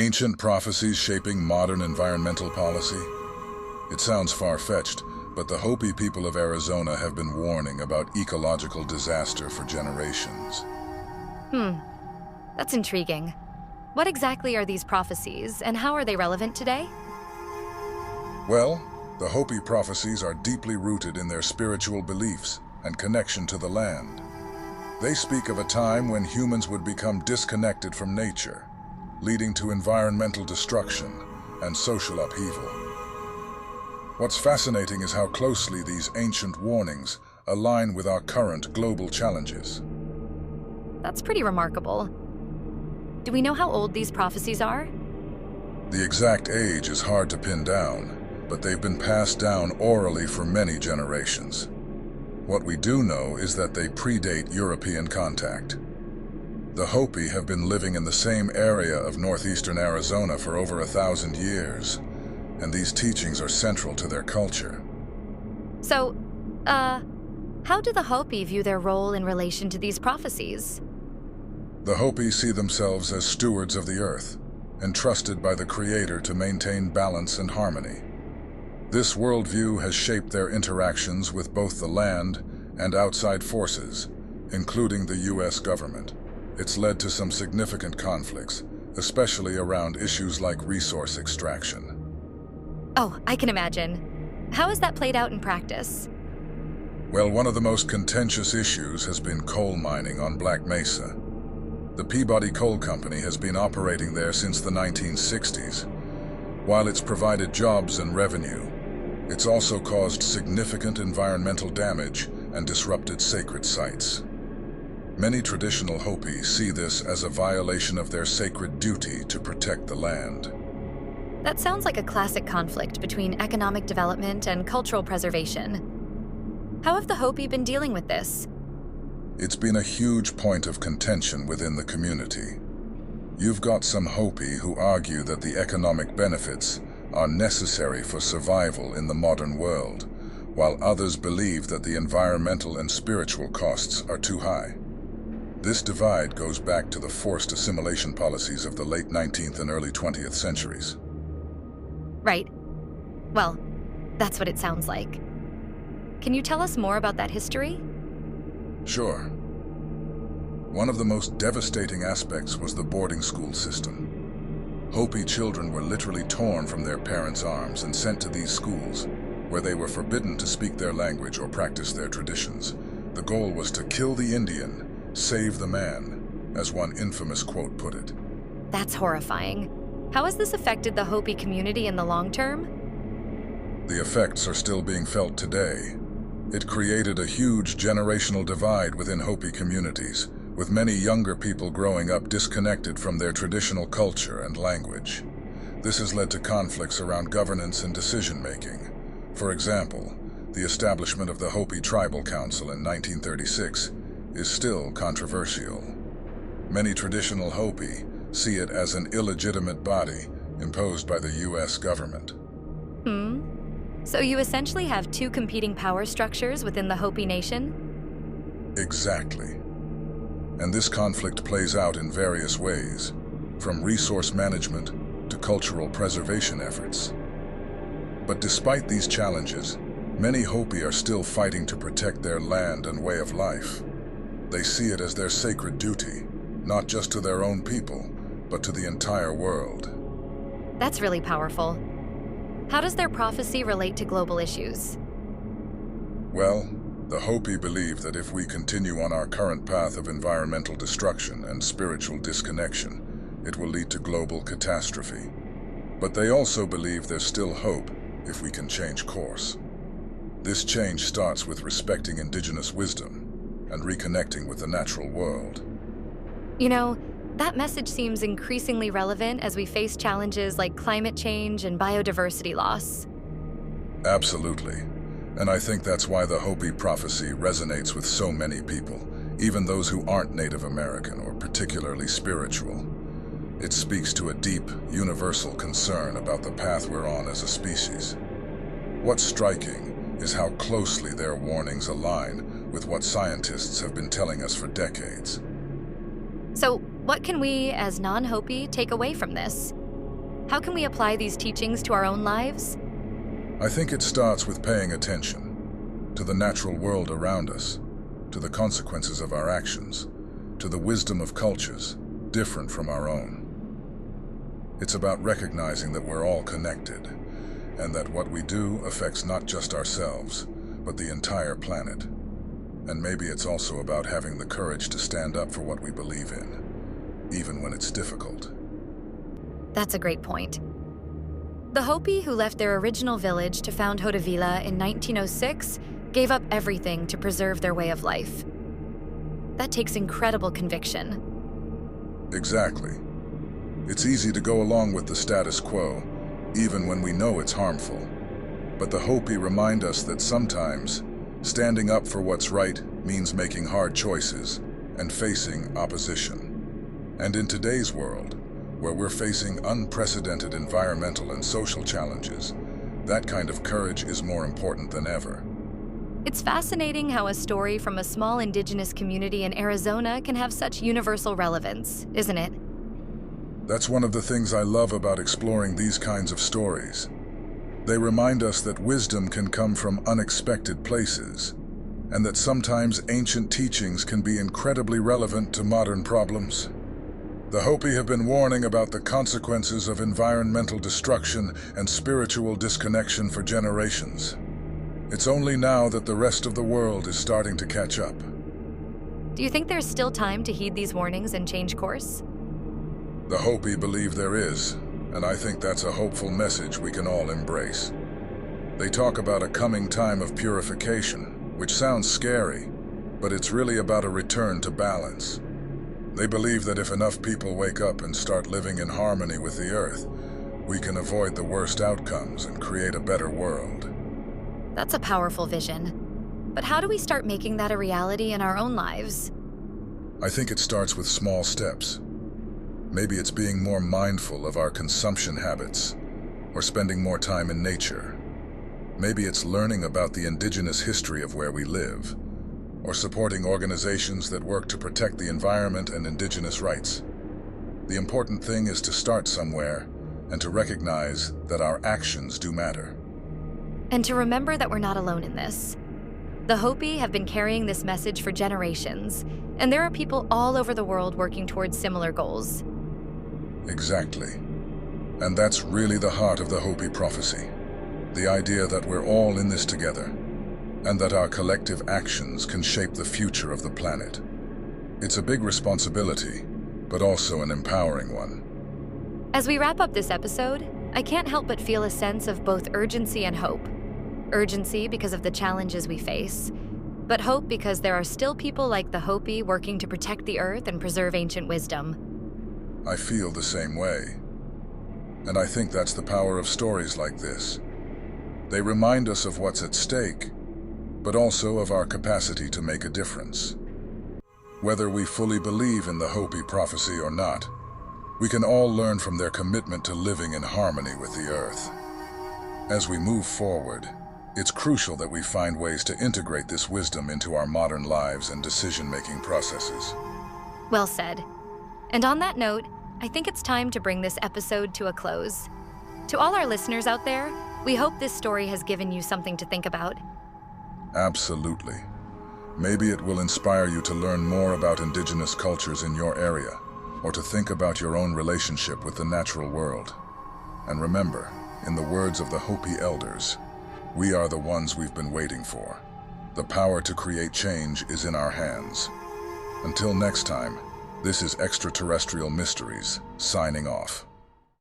Ancient prophecies shaping modern environmental policy? It sounds far-fetched, but the Hopi people of Arizona have been warning about ecological disaster for generations. That's intriguing. What exactly are these prophecies, and how are they relevant today? Well, the Hopi prophecies are deeply rooted in their spiritual beliefs and connection to the land. They speak of a time when humans would become disconnected from nature, leading to environmental destruction and social upheaval. What's fascinating is how closely these ancient warnings align with our current global challenges. That's pretty remarkable. Do we know how old these prophecies are? The exact age is hard to pin down, but they've been passed down orally for many generations. What we do know is that they predate European contact. The Hopi have been living in the same area of northeastern Arizona for over 1,000 years, and these teachings are central to their culture. So, how do the Hopi view their role in relation to these prophecies? The Hopi see themselves as stewards of the earth, entrusted by the Creator to maintain balance and harmony. This worldview has shaped their interactions with both the land and outside forces, including the U.S. government. It's led to some significant conflicts, especially around issues like resource extraction. Oh, I can imagine. How has that played out in practice? Well, one of the most contentious issues has been coal mining on Black Mesa. The Peabody Coal Company has been operating there since the 1960s. While it's provided jobs and revenue, it's also caused significant environmental damage and disrupted sacred sites. Many traditional Hopi see this as a violation of their sacred duty to protect the land. That sounds like a classic conflict between economic development and cultural preservation. How have the Hopi been dealing with this? It's been a huge point of contention within the community. You've got some Hopi who argue that the economic benefits are necessary for survival in the modern world, while others believe that the environmental and spiritual costs are too high. This divide goes back to the forced assimilation policies of the late 19th and early 20th centuries. Right. Well, that's what it sounds like. Can you tell us more about that history? Sure. One of the most devastating aspects was the boarding school system. Hopi children were literally torn from their parents' arms and sent to these schools, where they were forbidden to speak their language or practice their traditions. The goal was to kill the Indian, save the man, as one infamous quote put it. That's horrifying. How has this affected the Hopi community in the long term? The effects are still being felt today. It created a huge generational divide within Hopi communities, with many younger people growing up disconnected from their traditional culture and language. This has led to conflicts around governance and decision-making. For example, the establishment of the Hopi Tribal Council in 1936 is still controversial. Many traditional Hopi see it as an illegitimate body imposed by the U.S. government. So you essentially have two competing power structures within the Hopi nation? Exactly. And this conflict plays out in various ways, from resource management to cultural preservation efforts. But despite these challenges, many Hopi are still fighting to protect their land and way of life. They see it as their sacred duty, not just to their own people, but to the entire world. That's really powerful. How does their prophecy relate to global issues? Well, the Hopi believe that if we continue on our current path of environmental destruction and spiritual disconnection, it will lead to global catastrophe. But they also believe there's still hope if we can change course. This change starts with respecting indigenous wisdom and reconnecting with the natural world. You know, that message seems increasingly relevant as we face challenges like climate change and biodiversity loss. Absolutely. And I think that's why the Hopi prophecy resonates with so many people, even those who aren't Native American or particularly spiritual. It speaks to a deep, universal concern about the path we're on as a species. What's striking is how closely their warnings align with what scientists have been telling us for decades. So, what can we, as non-Hopi, take away from this? How can we apply these teachings to our own lives? I think it starts with paying attention to the natural world around us, to the consequences of our actions, to the wisdom of cultures different from our own. It's about recognizing that we're all connected, and that what we do affects not just ourselves, but the entire planet. And maybe it's also about having the courage to stand up for what we believe in, even when it's difficult. That's a great point. The Hopi who left their original village to found Hodavila in 1906 gave up everything to preserve their way of life. That takes incredible conviction. Exactly. It's easy to go along with the status quo, even when we know it's harmful. But the Hopi remind us that sometimes standing up for what's right means making hard choices and facing opposition. And in today's world, where we're facing unprecedented environmental and social challenges, that kind of courage is more important than ever. It's fascinating how a story from a small indigenous community in Arizona can have such universal relevance, isn't it? That's one of the things I love about exploring these kinds of stories. They remind us that wisdom can come from unexpected places, and that sometimes ancient teachings can be incredibly relevant to modern problems. The Hopi have been warning about the consequences of environmental destruction and spiritual disconnection for generations. It's only now that the rest of the world is starting to catch up. Do you think there's still time to heed these warnings and change course? The Hopi believe there is, and I think that's a hopeful message we can all embrace. They talk about a coming time of purification, which sounds scary, but it's really about a return to balance. They believe that if enough people wake up and start living in harmony with the earth, we can avoid the worst outcomes and create a better world. That's a powerful vision. But how do we start making that a reality in our own lives? I think it starts with small steps. Maybe it's being more mindful of our consumption habits, or spending more time in nature. Maybe it's learning about the indigenous history of where we live, or supporting organizations that work to protect the environment and indigenous rights. The important thing is to start somewhere and to recognize that our actions do matter. And to remember that we're not alone in this. The Hopi have been carrying this message for generations, and there are people all over the world working towards similar goals. Exactly. And that's really the heart of the Hopi prophecy. The idea that we're all in this together, and that our collective actions can shape the future of the planet. It's a big responsibility, but also an empowering one. As we wrap up this episode, I can't help but feel a sense of both urgency and hope. Urgency because of the challenges we face, but hope because there are still people like the Hopi working to protect the earth and preserve ancient wisdom. I feel the same way. And I think that's the power of stories like this. They remind us of what's at stake, but also of our capacity to make a difference. Whether we fully believe in the Hopi prophecy or not, we can all learn from their commitment to living in harmony with the earth. As we move forward, it's crucial that we find ways to integrate this wisdom into our modern lives and decision-making processes. Well said. And on that note, I think it's time to bring this episode to a close. To all our listeners out there, we hope this story has given you something to think about. Absolutely. Maybe it will inspire you to learn more about indigenous cultures in your area, or to think about your own relationship with the natural world. And remember, in the words of the Hopi elders, we are the ones we've been waiting for. The power to create change is in our hands. Until next time, this is Extraterrestrial Mysteries, signing off.